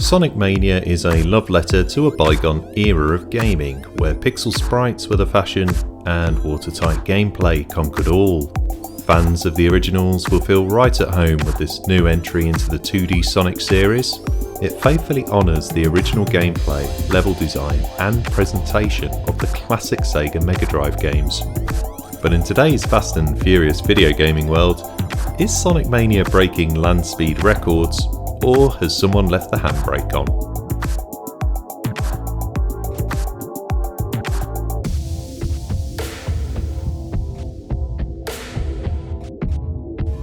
Sonic Mania is a love letter to a bygone era of gaming, where pixel sprites were the fashion and watertight gameplay conquered all. Fans of the originals will feel right at home with this new entry into the 2D Sonic series. It faithfully honours the original gameplay, level design and presentation of the classic Sega Mega Drive games. But in today's fast and furious video gaming world, is Sonic Mania breaking land speed records, or has someone left the handbrake on?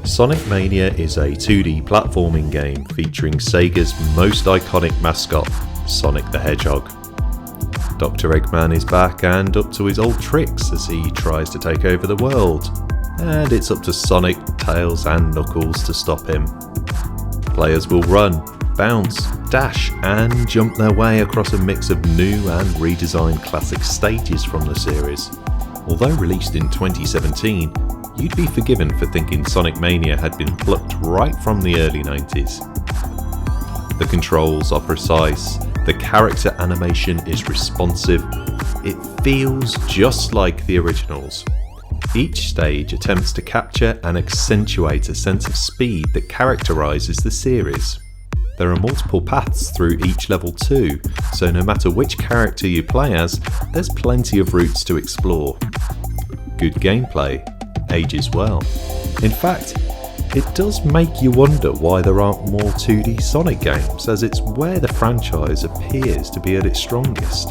Sonic Mania is a 2D platforming game featuring Sega's most iconic mascot, Sonic the Hedgehog. Dr. Eggman is back and up to his old tricks as he tries to take over the world, and it's up to Sonic, Tails and Knuckles to stop him. Players will run, bounce, dash and jump their way across a mix of new and redesigned classic stages from the series. Although released in 2017, you'd be forgiven for thinking Sonic Mania had been plucked right from the early 90s. The controls are precise, the character animation is responsive, it feels just like the originals. Each stage attempts to capture and accentuate a sense of speed that characterises the series. There are multiple paths through each level too, so no matter which character you play as, there's plenty of routes to explore. Good gameplay ages well. In fact, it does make you wonder why there aren't more 2D Sonic games, as it's where the franchise appears to be at its strongest.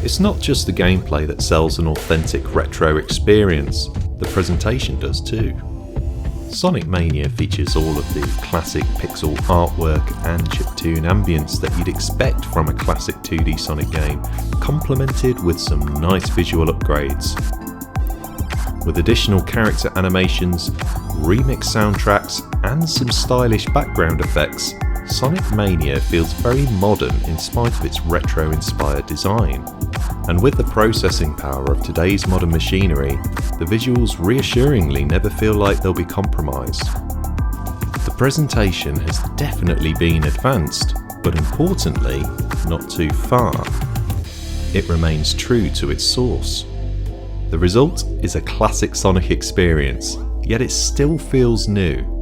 It's not just the gameplay that sells an authentic retro experience, the presentation does too. Sonic Mania features all of the classic pixel artwork and chiptune ambience that you'd expect from a classic 2D Sonic game, complemented with some nice visual upgrades. With additional character animations, remix soundtracks and some stylish background effects, Sonic Mania feels very modern in spite of its retro-inspired design. And with the processing power of today's modern machinery, the visuals reassuringly never feel like they'll be compromised. The presentation has definitely been advanced, but importantly, not too far. It remains true to its source. The result is a classic Sonic experience, yet it still feels new.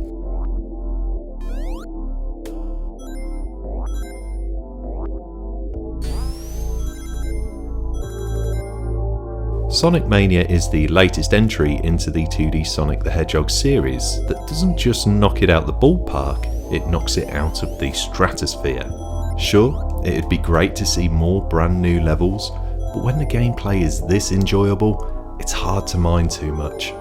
Sonic Mania is the latest entry into the 2D Sonic the Hedgehog series that doesn't just knock it out the ballpark, it knocks it out of the stratosphere. Sure, it'd be great to see more brand new levels, but when the gameplay is this enjoyable, it's hard to mind too much.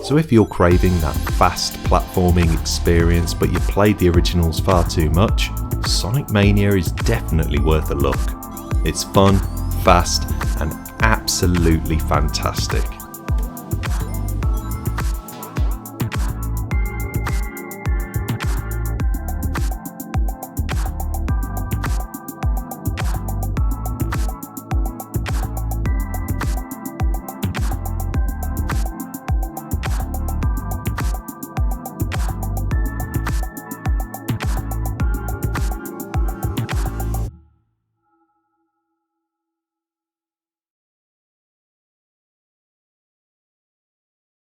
So if you're craving that fast platforming experience but you played the originals far too much, Sonic Mania is definitely worth a look. It's fun, fast and absolutely fantastic.